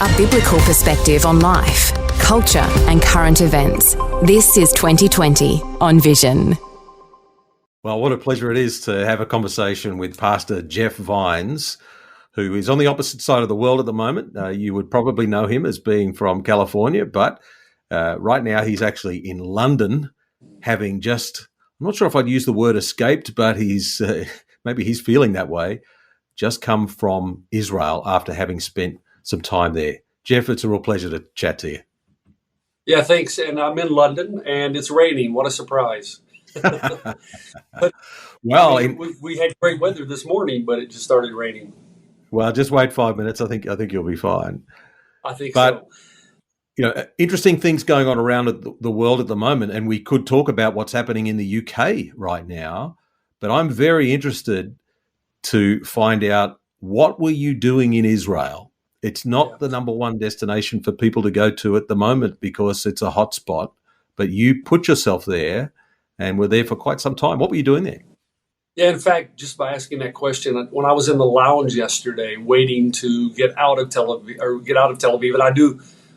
A biblical perspective on life, culture, and current events. This is 2020 on Vision. Well, what a pleasure it is to have a conversation with Pastor Jeff Vines, who is on the opposite side of the world at the moment. You would probably know him as being from California, but right now he's actually in London, having just, I'm not sure if I'd use the word escaped, but he's maybe he's feeling that way, just come from Israel after having spent some time there. Jeff, it's a real pleasure to chat to you. Yeah, thanks. And I'm in London, and it's raining. What a surprise. But well, we had great weather this morning, but it just started raining. Well, just wait 5 minutes. I think you'll be fine. I think but, so. You know, interesting things going on around the world at the moment, and we could talk about what's happening in the UK right now. But I'm very interested to find out, what were you doing in Israel? It's not the number one destination for people to go to at the moment because it's a hot spot, but you put yourself there and were there for quite some time. What were you doing there? Yeah, in fact, just by asking that question, when I was in the lounge yesterday waiting to get out of Tel Aviv, and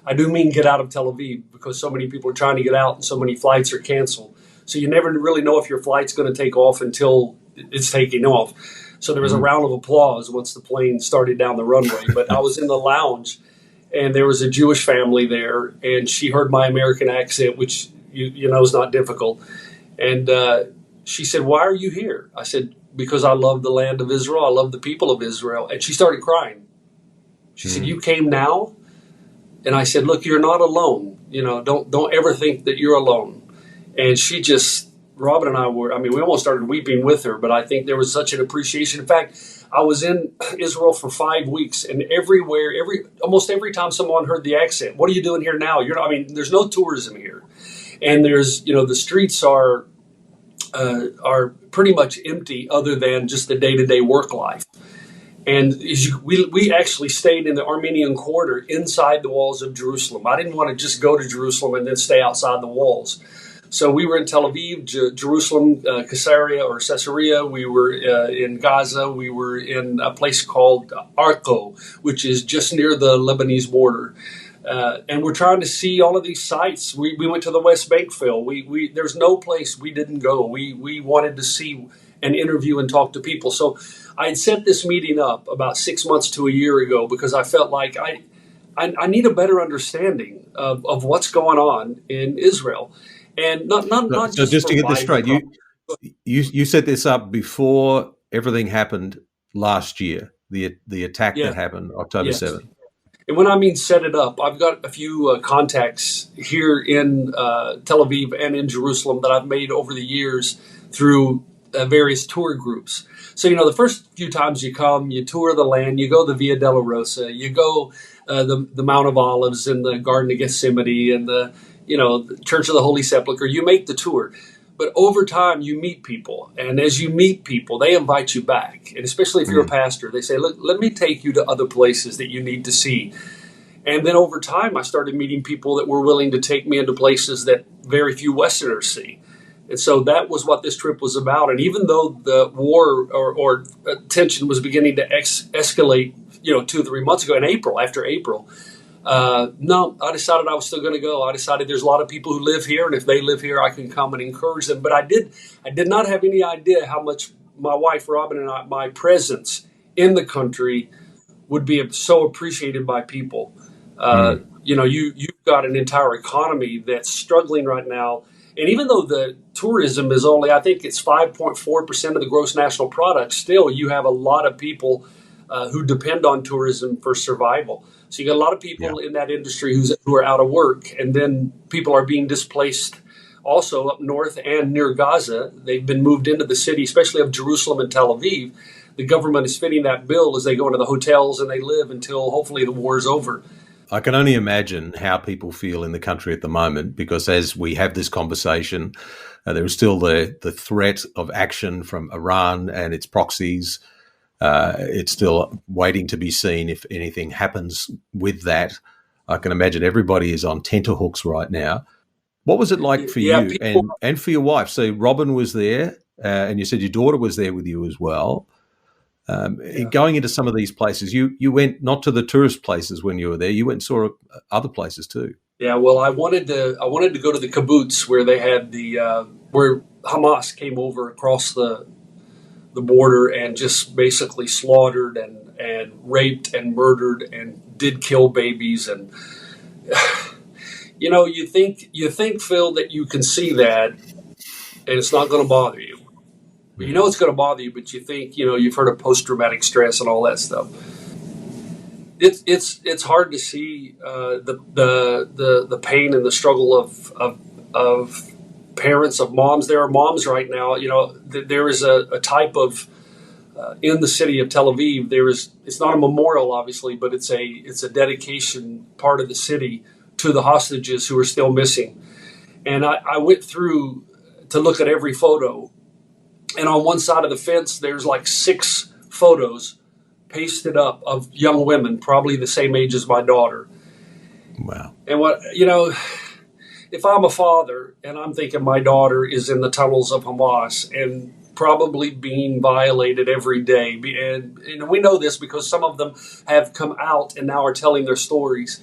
I do mean get out of Tel Aviv because so many people are trying to get out and so many flights are canceled. So you never really know if your flight's going to take off until it's taking off. So there was a round of applause once the plane started down the runway. But I was in the lounge, and there was a Jewish family there, and she heard my American accent, which you know is not difficult. And she said, "Why are you here?" I said, "Because I love the land of Israel. I love the people of Israel." And she started crying. She said, "You came now?" And I said, "Look, you're not alone. You know, don't ever think that you're alone." And she just, Robin and I we almost started weeping with her, but I think there was such an appreciation. In fact, I was in Israel for 5 weeks, and almost every time someone heard the accent, "What are you doing here now?" There's no tourism here. And there's, the streets are pretty much empty other than just the day-to-day work life. And we actually stayed in the Armenian quarter inside the walls of Jerusalem. I didn't want to just go to Jerusalem and then stay outside the walls. So we were in Tel Aviv, Jerusalem, Caesarea. We were in Gaza. We were in a place called Arco, which is just near the Lebanese border. And we're trying to see all of these sites. We went to the West Bank, Phil. There's no place we didn't go. We wanted to see and interview and talk to people. So I had set this meeting up about 6 months to a year ago because I felt like I need a better understanding of what's going on in Israel. And not so just to get this straight, you set this up before everything happened last year, the attack that happened October 7th. And when I mean set it up, I've got a few contacts here in Tel Aviv and in Jerusalem that I've made over the years through various tour groups. So, the first few times you come, you tour the land, you go the Via Dolorosa, you go the Mount of Olives and the Garden of Gethsemane and the Church of the Holy Sepulchre. You make the tour. But over time, you meet people. And as you meet people, they invite you back. And especially if you're a pastor, they say, "Look, let me take you to other places that you need to see." And then over time, I started meeting people that were willing to take me into places that very few Westerners see. And so that was what this trip was about. And even though the war or tension was beginning to escalate, 2 or 3 months ago after April, no, I decided I was still going to go. I decided there's a lot of people who live here, and if they live here, I can come and encourage them. But I did not have any idea how much my wife, Robin, and my presence in the country would be so appreciated by people. You've got an entire economy that's struggling right now. And even though the tourism is only, I think it's 5.4% of the gross national product, still you have a lot of people who depend on tourism for survival. So you got a lot of people in that industry who are out of work, and then people are being displaced also up north and near Gaza. They've been moved into the city, especially of Jerusalem and Tel Aviv. The government is fitting that bill as they go into the hotels and they live until hopefully the war is over. I can only imagine how people feel in the country at the moment, because as we have this conversation, there is still the threat of action from Iran and its proxies. It's still waiting to be seen if anything happens with that. I can imagine everybody is on tenterhooks right now. What was it like for you and for your wife? So Robin was there, and you said your daughter was there with you as well. Going into some of these places, you went not to the tourist places when you were there. You went and saw other places too. Yeah, well, I wanted to go to the kibbutz where they had where Hamas came over across the border and just basically slaughtered and raped and murdered and did kill babies. And you think, Phil, that you can see that and it's not going to bother you. It's going to bother you, but you think, you've heard of post-traumatic stress and all that stuff. It's hard to see the pain and the struggle of parents, of moms. There are moms right now. There is a type of in the city of Tel Aviv. It's not a memorial, obviously, but it's a dedication part of the city to the hostages who are still missing. And I went through to look at every photo. And on one side of the fence, there's like 6 photos pasted up of young women, probably the same age as my daughter. Wow. And if I'm a father and I'm thinking my daughter is in the tunnels of Hamas and probably being violated every day, and we know this because some of them have come out and now are telling their stories.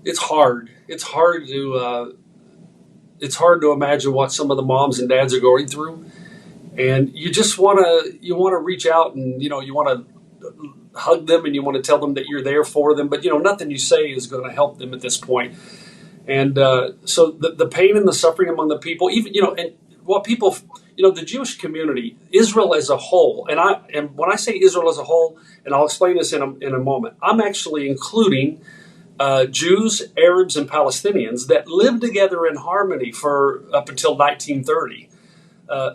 It's hard. It's hard to imagine what some of the moms and dads are going through, and you just want to reach out and you want to hug them and you want to tell them that you're there for them, but nothing you say is going to help them at this point. And so the pain and the suffering among the people, even and what people, the Jewish community, Israel as a whole, and when I say Israel as a whole, and I'll explain this in a moment, I'm actually including Jews, Arabs, and Palestinians that lived together in harmony for up until 1930.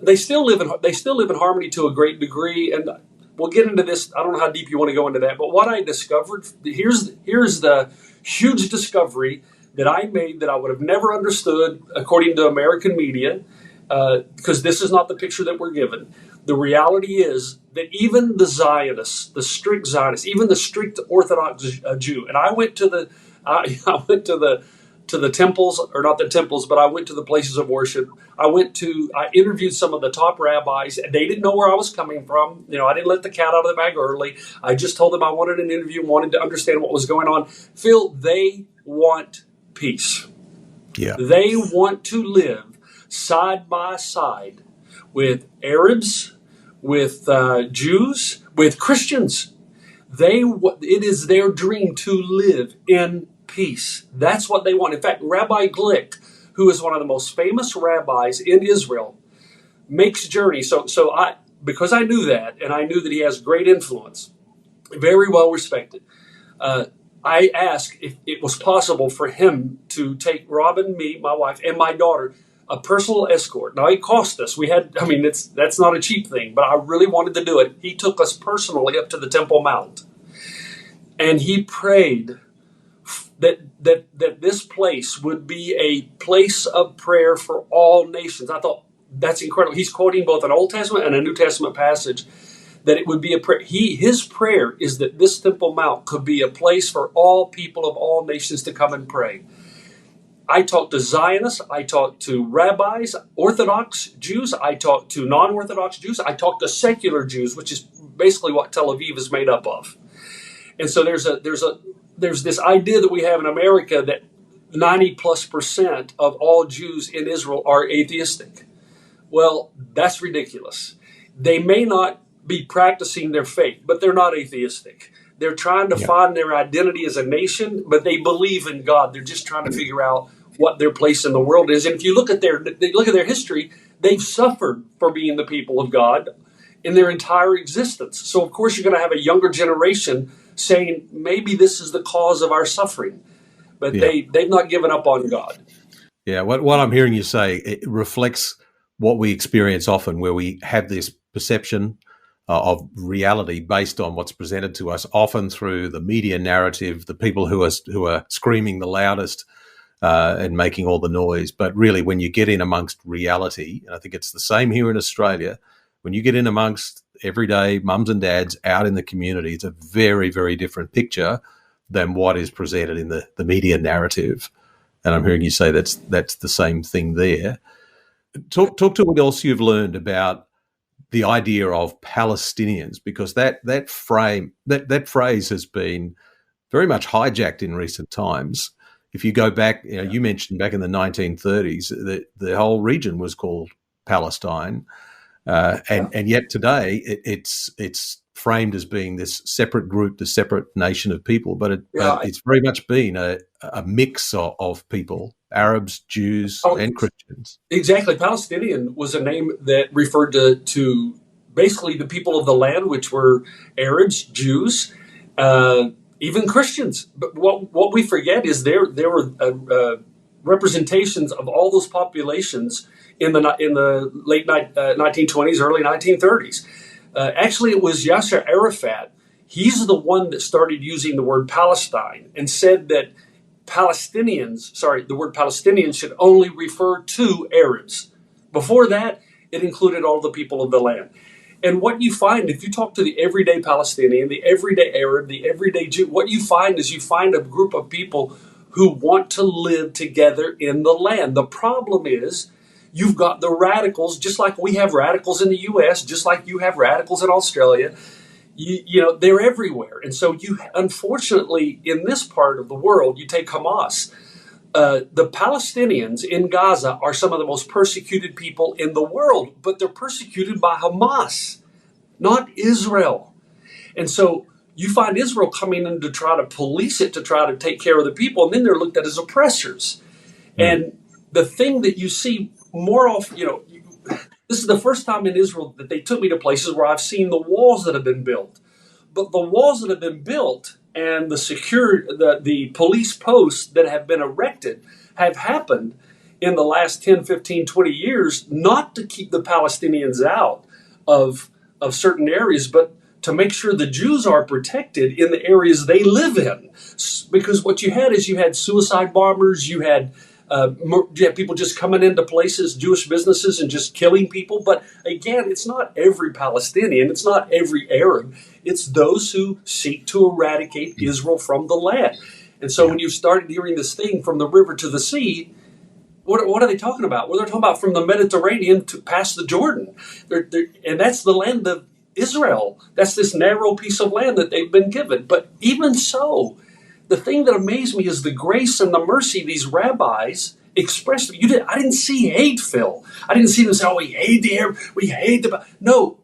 They still live in harmony to a great degree, and we'll get into this. I don't know how deep you want to go into that, but what I discovered, here's the huge discovery that I made that I would have never understood according to American media, because this is not the picture that we're given. The reality is that even the Zionists, the strict Zionists, even the strict Orthodox Jew, and I went to the temples, or not the temples, but I went to the places of worship. I interviewed some of the top rabbis. They didn't know where I was coming from. I didn't let the cat out of the bag early. I just told them I wanted an interview, wanted to understand what was going on. Phil, they want peace. Yeah. They want to live side by side with Arabs, with Jews, with Christians. It is their dream to live in peace. That's what they want. In fact, Rabbi Glick, who is one of the most famous rabbis in Israel, makes journeys. Because I knew that, and I knew that he has great influence, very well respected, I asked if it was possible for him to take Robin, me, my wife, and my daughter, a personal escort. Now, it cost us. That's not a cheap thing, but I really wanted to do it. He took us personally up to the Temple Mount, and he prayed that this place would be a place of prayer for all nations. I thought, that's incredible. He's quoting both an Old Testament and a New Testament passage, that it would be a prayer. His prayer is that this Temple Mount could be a place for all people of all nations to come and pray. I talked to Zionists, I talked to rabbis, Orthodox Jews, I talked to non-Orthodox Jews, I talked to secular Jews, which is basically what Tel Aviv is made up of. And so there's this idea that we have in America that 90+% of all Jews in Israel are atheistic. Well, that's ridiculous. They may not be practicing their faith, but they're not atheistic. They're trying to find their identity as a nation, but they believe in God. They're just trying to figure out what their place in the world is. And if you look at their history, they've suffered for being the people of God in their entire existence. So of course you're going to have a younger generation saying maybe this is the cause of our suffering, but they've not given up on God. Yeah, what I'm hearing you say, it reflects what we experience often, where we have this perception of reality based on what's presented to us, often through the media narrative, the people who are screaming the loudest and making all the noise. But really, when you get in amongst reality, and I think it's the same here in Australia, when you get in amongst everyday mums and dads out in the community, it's a very, very different picture than what is presented in the media narrative. And I'm hearing you say that's the same thing there. Talk to what else you've learned about the idea of Palestinians, because that phrase has been very much hijacked in recent times. If you go back, you mentioned back in the 1930s, the whole region was called Palestine, and yet today it's framed as being this separate group, this separate nation of people. But it's very much been a mix of people, Arabs, Jews, and Christians. Exactly. Palestinian was a name that referred to basically the people of the land, which were Arabs, Jews, even Christians. But what we forget is there were representations of all those populations in the late 1920s, early 1930s. Actually, it was Yasser Arafat. He's the one that started using the word Palestine and said that the word Palestinians should only refer to Arabs. Before that, it included all the people of the land. And what you find, if you talk to the everyday Palestinian, the everyday Arab, the everyday Jew, what you find is you find a group of people who want to live together in the land. The problem is you've got the radicals, just like we have radicals in the U.S., just like you have radicals in Australia. You know, they're everywhere. And so you, unfortunately, in this part of the world, you take Hamas. The Palestinians in Gaza are some of the most persecuted people in the world, but they're persecuted by Hamas, not Israel. And so you find Israel coming in to try to police it, to try to take care of the people, and then they're looked at as oppressors. And the thing that you see more often, this is the first time in Israel that they took me to places where I've seen the walls that have been built. But the walls that have been built and the police posts that have been erected have happened in the last 10, 15, 20 years, not to keep the Palestinians out of certain areas, but to make sure the Jews are protected in the areas they live in. Because what you had suicide bombers, you had people just coming into places, Jewish businesses, and just killing people. But again, it's not every Palestinian. It's not every Arab. It's those who seek to eradicate Israel from the land. And so when you started hearing this thing from the river to the sea, what are they talking about? Well, they're talking about from the Mediterranean to past the Jordan. And that's the land of Israel. That's this narrow piece of land that they've been given. But even so, the thing that amazed me is the grace and the mercy these rabbis expressed. I didn't see hate, Phil. I didn't see them say, we hate the Arab, we hate the... No,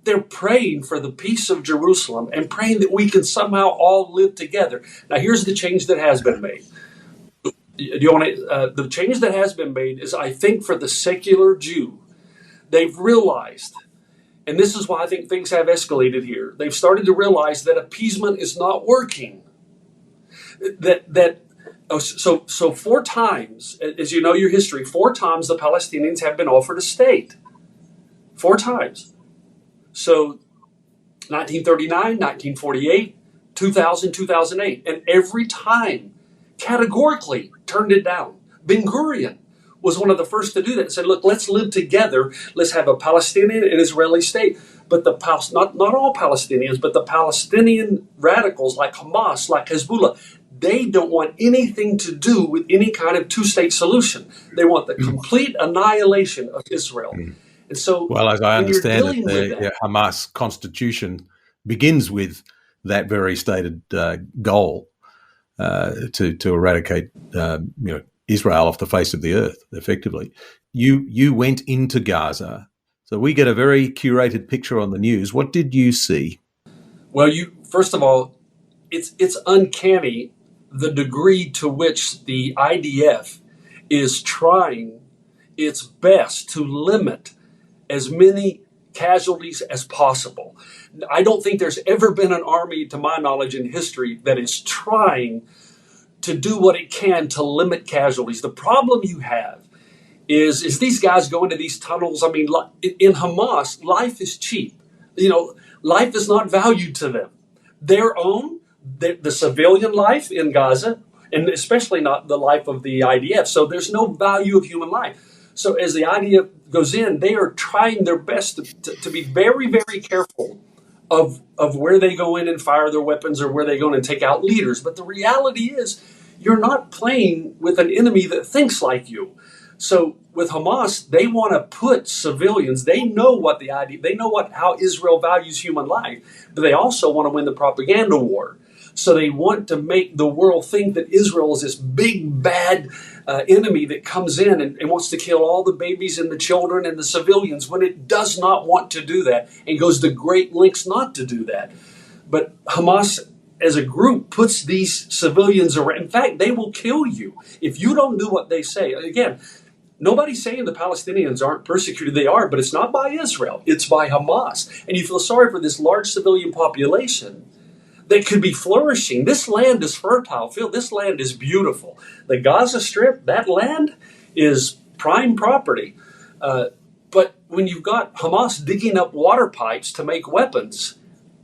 they're praying for the peace of Jerusalem and praying that we can somehow all live together. Now, here's the change that has been made. The change that has been made is, I think, for the secular Jew, they've realized, and this is why I think things have escalated here, they've started to realize that appeasement is not working. So 4 times, as you know your history, 4 times the Palestinians have been offered a state. 4 times. So 1939, 1948, 2000, 2008. And every time, categorically, turned it down. Ben-Gurion was one of the first to do that and said, look, let's live together. Let's have a Palestinian and Israeli state. But not all Palestinians, but the Palestinian radicals like Hamas, like Hezbollah, they don't want anything to do with any kind of 2-state solution. They want the complete annihilation of Israel. And so, well, as I understand it, the Hamas constitution begins with that very stated goal to eradicate Israel off the face of the earth, effectively. You went into Gaza, so we get a very curated picture on the news. What did you see? Well, first of all, it's uncanny the degree to which the IDF is trying its best to limit as many casualties as possible. I don't think there's ever been an army, to my knowledge, in history that is trying to do what it can to limit casualties. The problem you have is these guys go into these tunnels. I mean, in Hamas, life is cheap. Life is not valued to them. Their own, the civilian life in Gaza, and especially not the life of the IDF. So there's no value of human life. So as the IDF goes in, they are trying their best to be very, very careful of where they go in and fire their weapons or where they go in and take out leaders. But the reality is, you're not playing with an enemy that thinks like you. So with Hamas, they want to put civilians. They know what the idea. They know how Israel values human life, but they also want to win the propaganda war. So they want to make the world think that Israel is this big bad enemy that comes in and wants to kill all the babies and the children and the civilians, when it does not want to do that and goes to great lengths not to do that. But Hamas, as a group, puts these civilians around. In fact, they will kill you if you don't do what they say. Again, nobody's saying the Palestinians aren't persecuted. They are, but it's not by Israel. It's by Hamas. And you feel sorry for this large civilian population that could be flourishing. This land is fertile, Phil. This land is beautiful. The Gaza Strip, that land is prime property. But when you've got Hamas digging up water pipes to make weapons,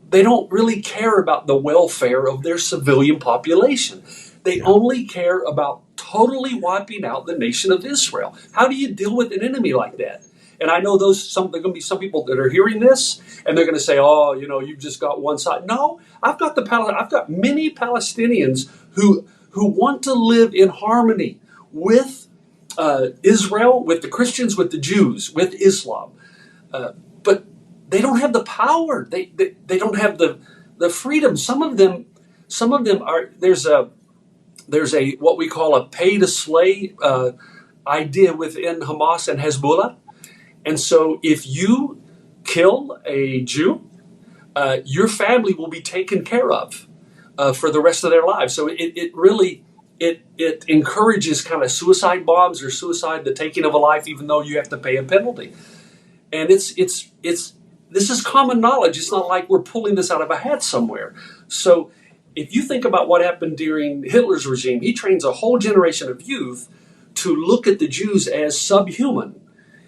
they don't really care about the welfare of their civilian population. They only care about totally wiping out the nation of Israel. How do you deal with an enemy like that? And I know there are going to be some people that are hearing this, and they're going to say, "Oh, you've just got one side." No, I've got many Palestinians who want to live in harmony with Israel, with the Christians, with the Jews, with Islam, but they don't have the power. They don't have the freedom. Some of them are. There's a what we call a pay to slay idea within Hamas and Hezbollah. And so if you kill a Jew, your family will be taken care of for the rest of their lives. So it really encourages kind of suicide bombs or suicide, the taking of a life, even though you have to pay a penalty. And this is common knowledge. It's not like we're pulling this out of a hat somewhere. So if you think about what happened during Hitler's regime, he trains a whole generation of youth to look at the Jews as subhuman.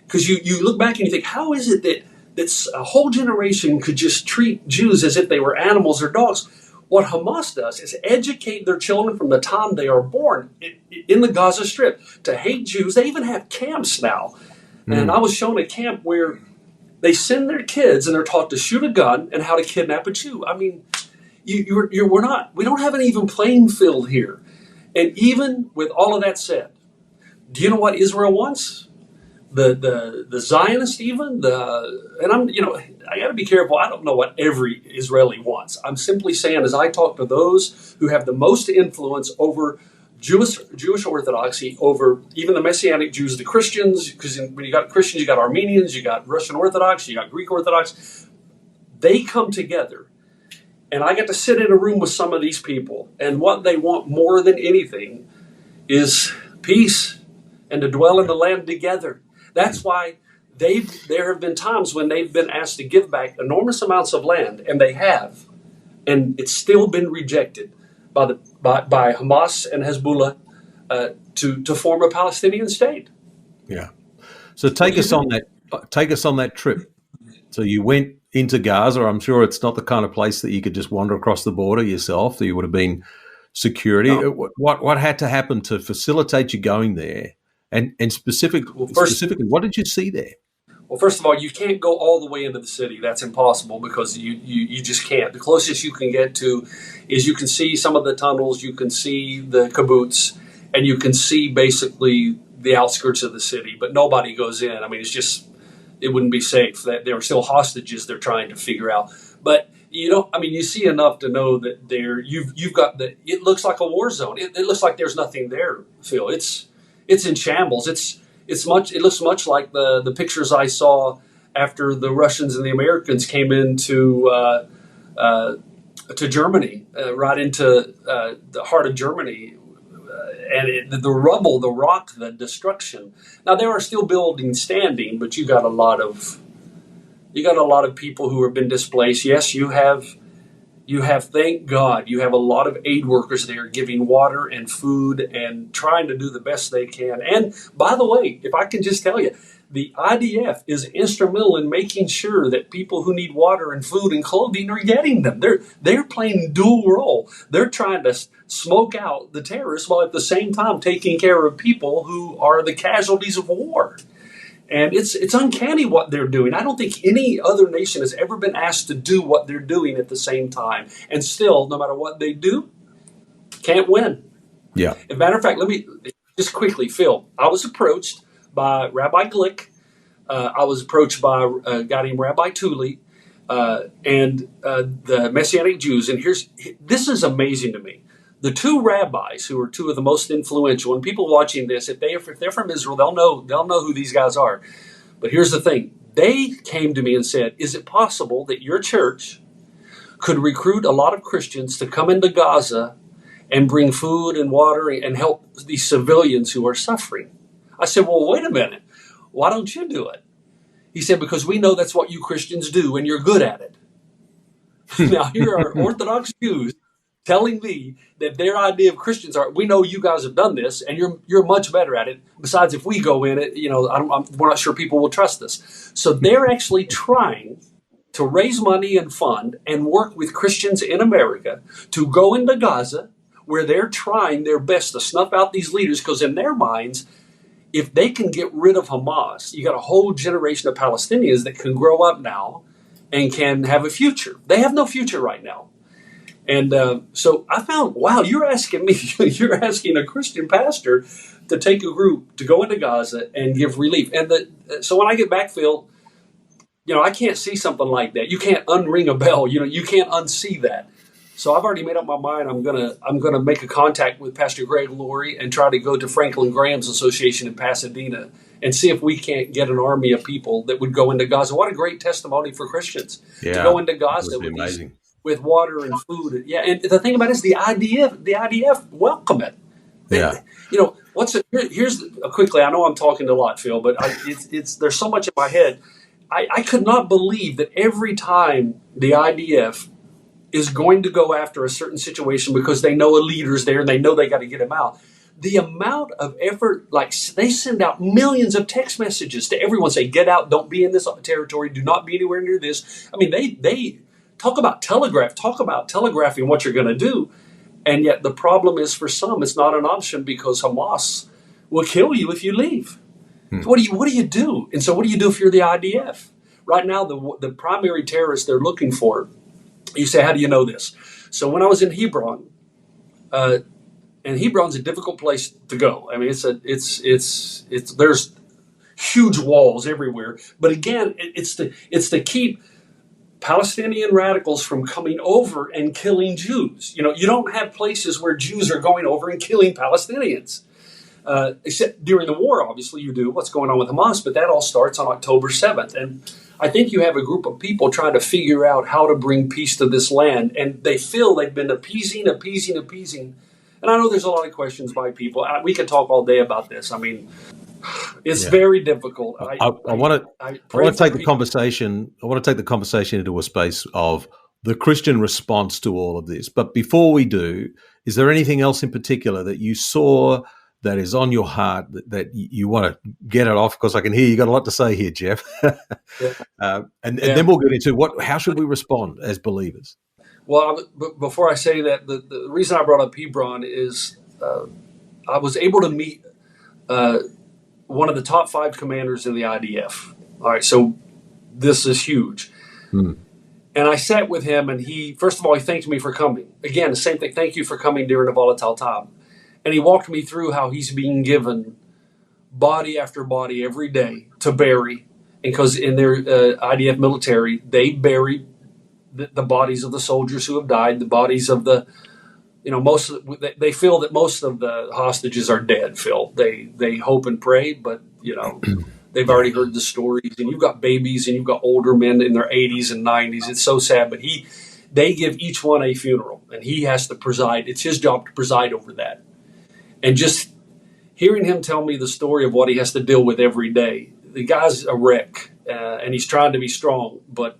Because you look back and you think, how is it that a whole generation could just treat Jews as if they were animals or dogs? What Hamas does is educate their children from the time they are born in the Gaza Strip to hate Jews. They even have camps now. And I was shown a camp where they send their kids and they're taught to shoot a gun and how to kidnap a Jew. I mean, we don't have an even playing field here. And even with all of that said, do you know what Israel wants? The Zionist even, I got to be careful. I don't know what every Israeli wants. I'm simply saying, as I talk to those who have the most influence over Jewish orthodoxy, over even the Messianic Jews, the Christians, because when you got Christians, you got Armenians, you got Russian Orthodox, you got Greek Orthodox, they come together. And I get to sit in a room with some of these people, and what they want more than anything is peace and to dwell in the land together. That's why there have been times when they've been asked to give back enormous amounts of land, and they have, and it's still been rejected by Hamas and Hezbollah to form a Palestinian state. Yeah. So take us on that trip. So you went into Gaza. I'm sure it's not the kind of place that you could just wander across the border yourself. There would have been security. No. What had to happen to facilitate you going there? And specifically, what did you see there? Well, first of all, you can't go all the way into the city. That's impossible because you just can't. The closest you can get to is you can see some of the tunnels, you can see the kibbutz, and you can see basically the outskirts of the city, but nobody goes in. I mean, it wouldn't be safe. That there are still hostages they're trying to figure out. But you see enough to know that you've got it looks like a war zone. It looks like there's nothing there, Phil. It's in shambles. It looks much like the pictures I saw after the Russians and the Americans came into to Germany, right into the heart of Germany, and the rubble, the rock, the destruction. Now there are still buildings standing, but you got a lot of people who have been displaced. Yes, you have, thank God, you have a lot of aid workers there giving water and food and trying to do the best they can. And by the way, if I can just tell you, the IDF is instrumental in making sure that people who need water and food and clothing are getting them. They're playing dual role. They're trying to smoke out the terrorists while at the same time taking care of people who are the casualties of war. And it's uncanny what they're doing. I don't think any other nation has ever been asked to do what they're doing at the same time. And still, no matter what they do, can't win. Yeah. As a matter of fact, let me just quickly, Phil, I was approached Rabbi Glick. I was approached by a guy named Rabbi Tooley and the Messianic Jews. And this is amazing to me. The two rabbis who are two of the most influential, and people watching this, if they're from Israel, they'll know who these guys are. But here's the thing. They came to me and said, is it possible that your church could recruit a lot of Christians to come into Gaza and bring food and water and help these civilians who are suffering? I said, well, wait a minute. Why don't you do it? He said, because we know that's what you Christians do and you're good at it. Now, here are Orthodox Jews telling me that their idea of Christians are, we know you guys have done this and you're much better at it. Besides, if we go in it, we're not sure people will trust us. So they're actually trying to raise money and fund and work with Christians in America to go into Gaza, where they're trying their best to snuff out these leaders, because in their minds, if they can get rid of Hamas, you got a whole generation of Palestinians that can grow up now and can have a future. They have no future right now. And so I found, wow, you're asking a Christian pastor to take a group to go into Gaza and give relief. And so when I get back, Phil, I can't see something like that. You can't unring a bell. You can't unsee that. So I've already made up my mind. I'm gonna make a contact with Pastor Greg Laurie and try to go to Franklin Graham's Association in Pasadena and see if we can't get an army of people that would go into Gaza. What a great testimony for Christians to go into Gaza with water and food. Yeah, and the thing about it is the IDF welcome it. Yeah. Here's quickly. I know I'm talking a lot, Phil, but there's so much in my head. I could not believe that every time the IDF is going to go after a certain situation because they know a leader's there and they know they got to get him out, the amount of effort, like they send out millions of text messages to everyone, say, get out, don't be in this territory, do not be anywhere near this. I mean, they talk about telegraphing what you're going to do. And yet the problem is, for some, it's not an option because Hamas will kill you if you leave. So what do you do? And so what do you do if you're the IDF? Right now, the primary terrorist they're looking for, you say, how do you know this? So when I was in Hebron, and Hebron's a difficult place to go. I mean, there's huge walls everywhere. But again, it's to keep Palestinian radicals from coming over and killing Jews. You don't have places where Jews are going over and killing Palestinians. Except during the war, obviously, you do what's going on with Hamas, but that all starts on October 7th. And I think you have a group of people trying to figure out how to bring peace to this land, and they feel they've been appeasing. And I know there's a lot of questions by people. We could talk all day about this. I mean, it's very difficult. I want to take the conversation. I want to take the conversation into a space of the Christian response to all of this. But before we do, is there anything else in particular that you saw that is on your heart that you want to get it off? Because I can hear you got a lot to say here, Jeff. And then we'll get into how should we respond as believers? Well, before I say that, the reason I brought up Hebron is I was able to meet one of the top 5 commanders in the IDF. All right, so this is huge. And I sat with him, and first of all, he thanked me for coming. Again, the same thing. Thank you for coming during a volatile time. And he walked me through how he's being given body after body every day to bury. And because in their IDF military, they bury the bodies of the soldiers who have died, the bodies of they feel that most of the hostages are dead, Phil. They hope and pray, but, they've already heard the stories. And you've got babies and you've got older men in their 80s and 90s. It's so sad. But they give each one a funeral, and he has to preside. It's his job to preside over that. And just hearing him tell me the story of what he has to deal with every day, the guy's a wreck, and he's trying to be strong, but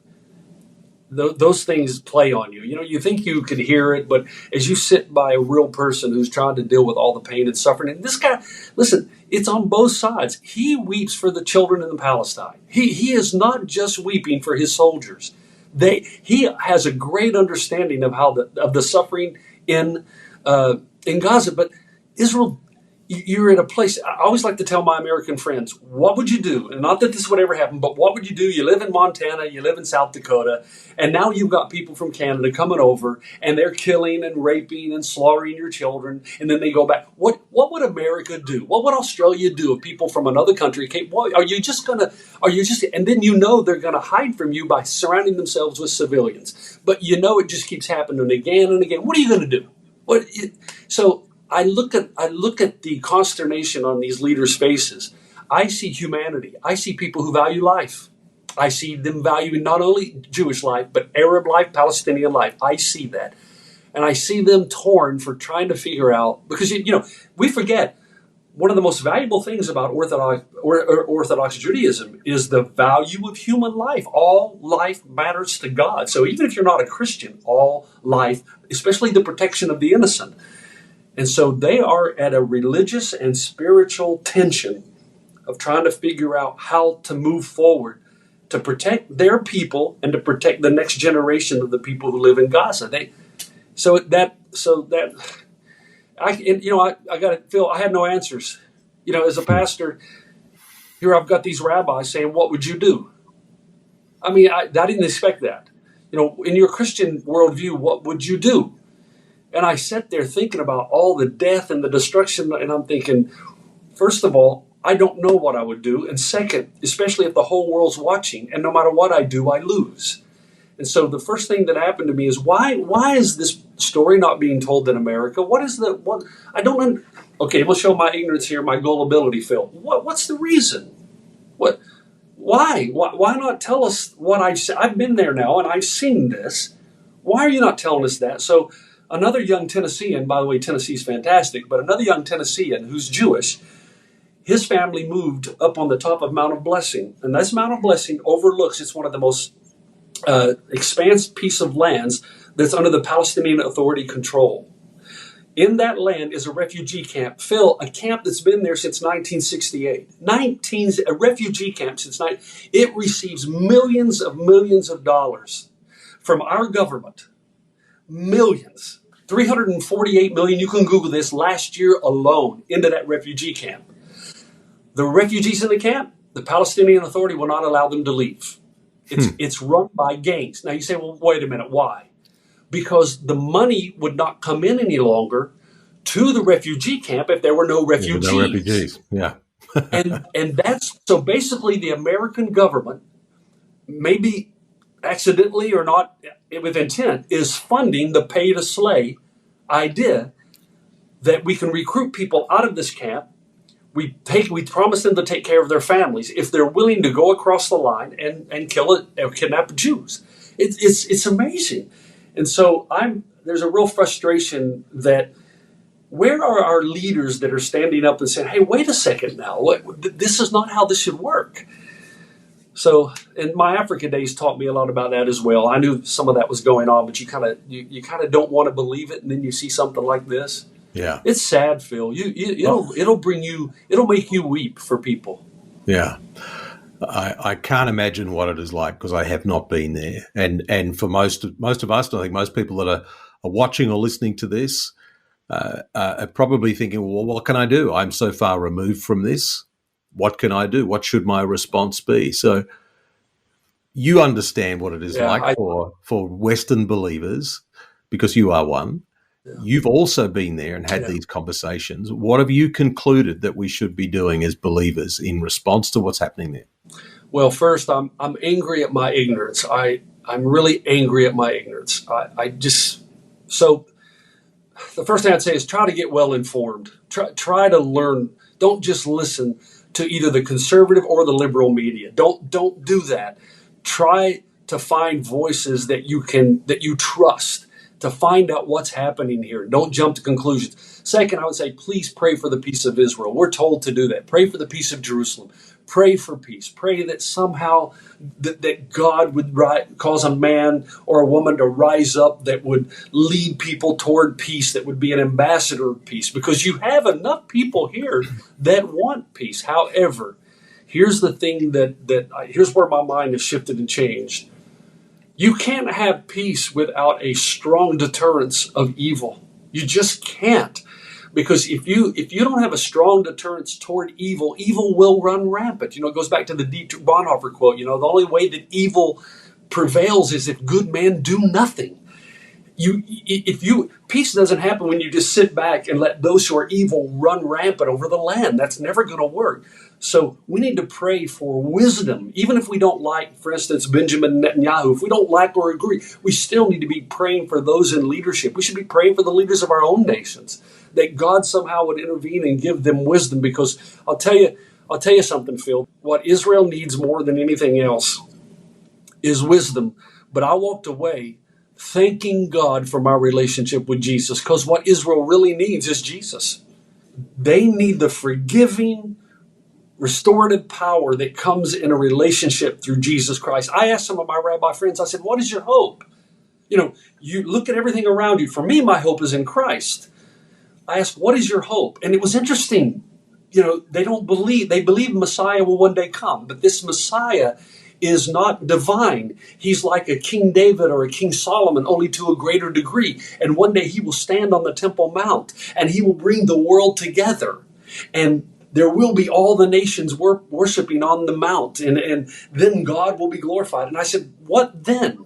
those things play on you. You think you could hear it, but as you sit by a real person who's trying to deal with all the pain and suffering, and this guy, listen, it's on both sides. He weeps for the children in Palestine. He is not just weeping for his soldiers. He has a great understanding of of the suffering in Gaza, but Israel, you're in a place. I always like to tell my American friends, what would you do? And not that this would ever happen, but what would you do? You live in Montana, you live in South Dakota, and now you've got people from Canada coming over, and they're killing and raping and slaughtering your children, and then they go back. What would America do? What would Australia do if people from another country came? Are you just, and then they're going to hide from you by surrounding themselves with civilians. But it just keeps happening again and again. What are you going to do? So I look at the consternation on these leaders' faces. I see humanity. I see people who value life. I see them valuing not only Jewish life, but Arab life, Palestinian life. I see that. And I see them torn for trying to figure out, because, we forget one of the most valuable things about Orthodox Judaism is the value of human life. All life matters to God. So even if you're not a Christian, all life, especially the protection of the innocent. And so they are at a religious and spiritual tension of trying to figure out how to move forward to protect their people and to protect the next generation of the people who live in Gaza. I got to feel I had no answers. As a pastor, here I've got these rabbis saying, "What would you do?" I mean, I didn't expect that. In your Christian worldview, what would you do? And I sat there thinking about all the death and the destruction, and I'm thinking, first of all, I don't know what I would do. And second, especially if the whole world's watching, and no matter what I do, I lose. And so the first thing that happened to me is, why is this story not being told in America? I don't okay, we'll show my ignorance here, my gullibility, Phil. What's the reason? Why not tell us what I've seen? I've been there now, and I've seen this. Why are you not telling us that? So another young Tennessean, by the way, Tennessee's fantastic, but another young Tennessean who's Jewish, his family moved up on the top of Mount of Blessing. And this Mount of Blessing overlooks, it's one of the most expansive piece of lands that's under the Palestinian Authority control. In that land is a refugee camp. Phil, a camp that's been there since 1968. A refugee camp since it receives millions of dollars from our government. Millions. 348 million, you can Google this, last year alone into that refugee camp. The refugees in the camp, the Palestinian Authority will not allow them to leave. It's run by gangs. Now you say, well, wait a minute, why? Because the money would not come in any longer to the refugee camp if there were no refugees. No refugees, yeah. and that's, so basically the American government, maybe accidentally or not with intent, is funding the pay to slay idea that we can recruit people out of this camp. We promise them to take care of their families if they're willing to go across the line and kill it or kidnap Jews. It's amazing. And so there's a real frustration that where are our leaders that are standing up and saying, hey, wait a second now, this is not how this should work. So, and my Africa days taught me a lot about that as well. I knew some of that was going on, but you kind of don't want to believe it, and then you see something like this. Yeah, it's sad, Phil. It'll make you weep for people. Yeah, I can't imagine what it is like because I have not been there, and for most of us, I think most people that are watching or listening to this are probably thinking, well, what can I do? I'm so far removed from this. What can I do? What should my response be? So you understand what it is for Western believers because you are one. Yeah. You've also been there and had these conversations. What have you concluded that we should be doing as believers in response to what's happening there? Well, first, I'm angry at my ignorance. I'm really angry at my ignorance. So the first thing I'd say is try to get well informed. Try to learn. Don't just listen to either the conservative or the liberal media. Don't do that. Try to find voices that you trust to find out what's happening here. Don't jump to conclusions. Second, I would say, please pray for the peace of Israel. We're told to do that. Pray for the peace of Jerusalem. Pray for peace. Pray that somehow that God would cause a man or a woman to rise up that would lead people toward peace, that would be an ambassador of peace, because you have enough people here that want peace. However, here's the thing here's where my mind has shifted and changed. You can't have peace without a strong deterrence of evil. You just can't. Because if you don't have a strong deterrence toward evil, evil will run rampant. It goes back to the Dietrich Bonhoeffer quote. The only way that evil prevails is if good men do nothing. Peace doesn't happen when you just sit back and let those who are evil run rampant over the land. That's never going to work. So we need to pray for wisdom. Even if we don't like, for instance, Benjamin Netanyahu, if we don't like or agree, we still need to be praying for those in leadership. We should be praying for the leaders of our own nations, that God somehow would intervene and give them wisdom. Because I'll tell you something, Phil. What Israel needs more than anything else is wisdom. But I walked away thanking God for my relationship with Jesus, because what Israel really needs is Jesus. They need the forgiving, restorative power that comes in a relationship through Jesus Christ. I asked some of my rabbi friends, I said, what is your hope? You look at everything around you. For me, my hope is in Christ. I asked, what is your hope? And it was interesting. They believe Messiah will one day come, but this Messiah is not divine. He's like a King David or a King Solomon, only to a greater degree. And one day he will stand on the Temple Mount and he will bring the world together. And there will be all the nations worshiping on the mount, and then God will be glorified. And I said, what then?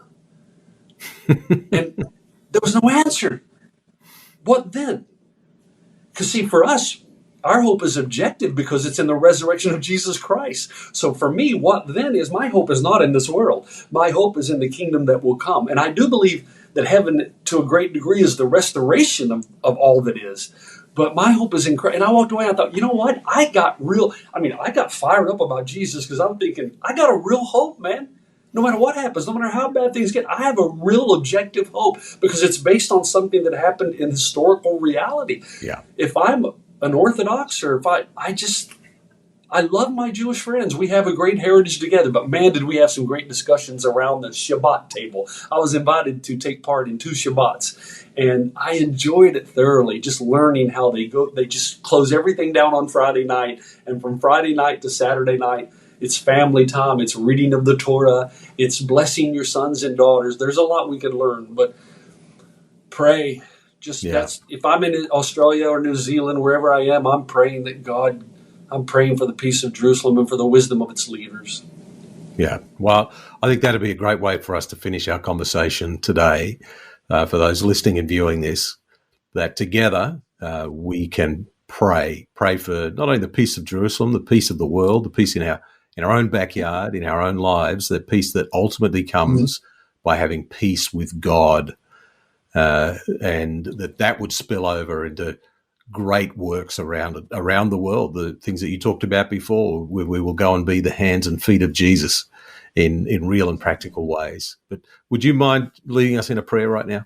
And there was no answer. What then? Because see, for us, our hope is objective because it's in the resurrection of Jesus Christ. So for me, what then is, my hope is not in this world. My hope is in the kingdom that will come. And I do believe that heaven, to a great degree, is the restoration of all that is. But my hope is in Christ. And I walked away and I thought, you know what? I got fired up about Jesus because I'm thinking, I got a real hope, man. No matter what happens, no matter how bad things get, I have a real objective hope because it's based on something that happened in historical reality. Yeah. If I'm an Orthodox, or if I love my Jewish friends. We have a great heritage together, but man, did we have some great discussions around the Shabbat table. I was invited to take part in 2 Shabbats, and I enjoyed it thoroughly, just learning how they just close everything down on Friday night, and from Friday night to Saturday night, it's family time, it's reading of the Torah, it's blessing your sons and daughters. There's a lot we can learn, but pray. That's if I'm in Australia or New Zealand, wherever I am, I'm praying for the peace of Jerusalem and for the wisdom of its leaders. Yeah. Well, I think that'd be a great way for us to finish our conversation today. For those listening and viewing this, that together we can pray for not only the peace of Jerusalem, the peace of the world, the peace in our own backyard, in our own lives, the peace that ultimately comes by having peace with God. And that would spill over into great works around the world, the things that you talked about before, where we will go and be the hands and feet of Jesus in real and practical ways. But would you mind leading us in a prayer right now?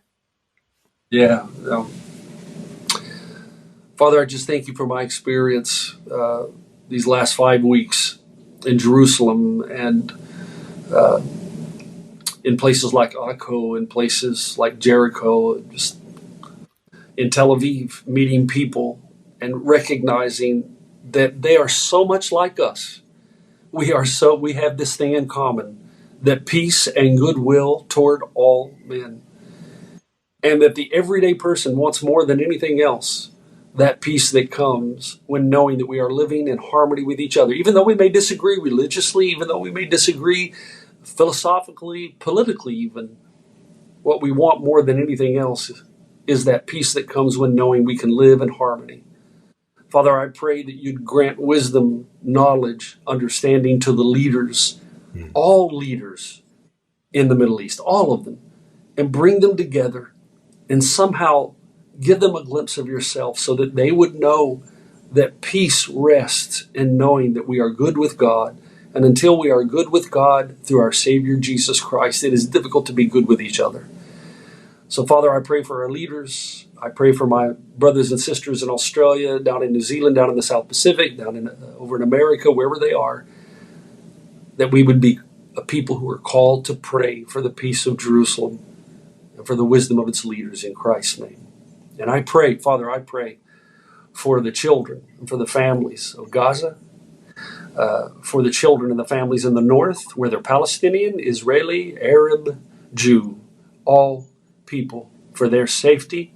Yeah. Father, I just thank you for my experience these last 5 weeks in Jerusalem and in places like Akko, in places like Jericho, just in Tel Aviv, meeting people and recognizing that they are so much like us. We have this thing in common, that peace and goodwill toward all men. And that the everyday person wants more than anything else that peace that comes when knowing that we are living in harmony with each other. Even though we may disagree religiously, even though we may disagree philosophically, politically even, what we want more than anything else is that peace that comes when knowing we can live in harmony. Father, I pray that you'd grant wisdom, knowledge, understanding to the leaders, all leaders in the Middle East, all of them, and bring them together and somehow give them a glimpse of yourself so that they would know that peace rests in knowing that we are good with God. And until we are good with God through our Savior, Jesus Christ, it is difficult to be good with each other. So, Father, I pray for our leaders. I pray for my brothers and sisters in Australia, down in New Zealand, down in the South Pacific, over in America, wherever they are, that we would be a people who are called to pray for the peace of Jerusalem and for the wisdom of its leaders in Christ's name. And I pray, Father, for the children and for the families of Gaza, for the children and the families in the north, whether Palestinian, Israeli, Arab, Jew, all people, for their safety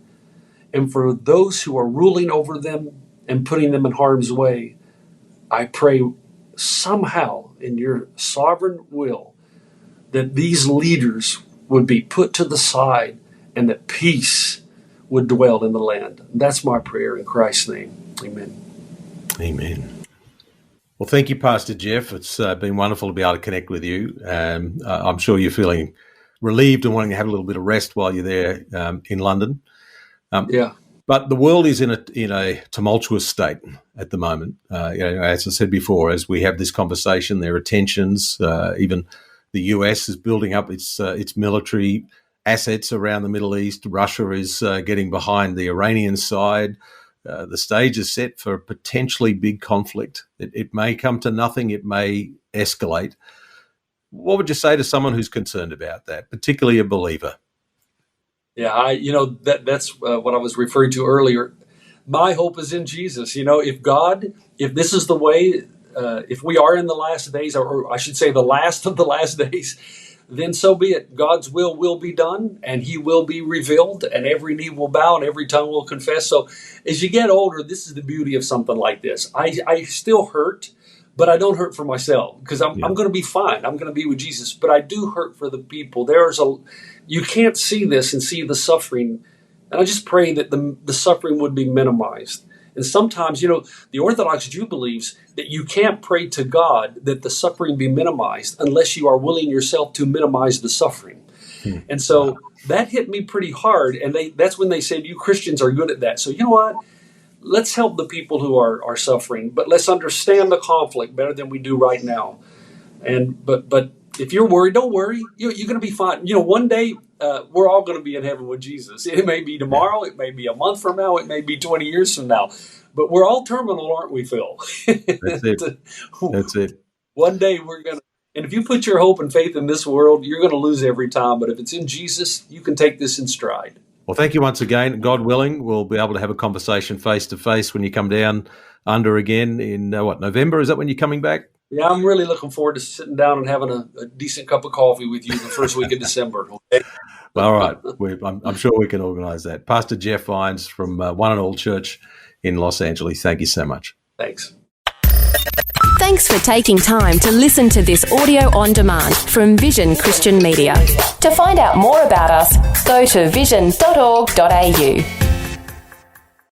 And for those who are ruling over them and putting them in harm's way, I pray somehow in your sovereign will that these leaders would be put to the side and that peace would dwell in the land. That's my prayer in Christ's name. Amen. Amen. Well, thank you, Pastor Jeff. It's been wonderful to be able to connect with you. I'm sure you're feeling relieved and wanting to have a little bit of rest while you're there in London. Yeah. But the world is in a tumultuous state at the moment. As I said before, as we have this conversation, there are tensions. Even the US is building up its military assets around the Middle East. Russia is getting behind the Iranian side. The stage is set for a potentially big conflict. It may come to nothing. It may escalate. What would you say to someone who's concerned about that, particularly a believer? Yeah, that's what I was referring to earlier. My hope is in Jesus. If this is the way, if we are in the last days, or I should say the last of the last days, then so be it. God's will be done, and he will be revealed, and every knee will bow and every tongue will confess. So as you get older, this is the beauty of something like this. I still hurt, but I don't hurt for myself because I'm going to be fine. I'm going to be with Jesus, but I do hurt for the people. You can't see this and see the suffering, and I just pray that the suffering would be minimized. And sometimes, the Orthodox Jew believes that you can't pray to God that the suffering be minimized unless you are willing yourself to minimize the suffering. And so that hit me pretty hard. And that's when they said, you Christians are good at that. So you know what? Let's help the people who are suffering, but let's understand the conflict better than we do right now. But if you're worried, don't worry. You're going to be fine. One day we're all going to be in heaven with Jesus. It may be tomorrow. It may be a month from now. It may be 20 years from now. But we're all terminal, aren't we, Phil? That's it. That's it. One day we're going to. And if you put your hope and faith in this world, you're going to lose every time. But if it's in Jesus, you can take this in stride. Well, thank you once again. God willing, we'll be able to have a conversation face to face when you come down under again in November? Is that when you're coming back? Yeah, I'm really looking forward to sitting down and having a decent cup of coffee with you the first week of December. Okay? All right. I'm sure we can organise that. Pastor Jeff Vines from One and All Church in Los Angeles. Thank you so much. Thanks. Thanks for taking time to listen to this audio on demand from Vision Christian Media. To find out more about us, go to vision.org.au.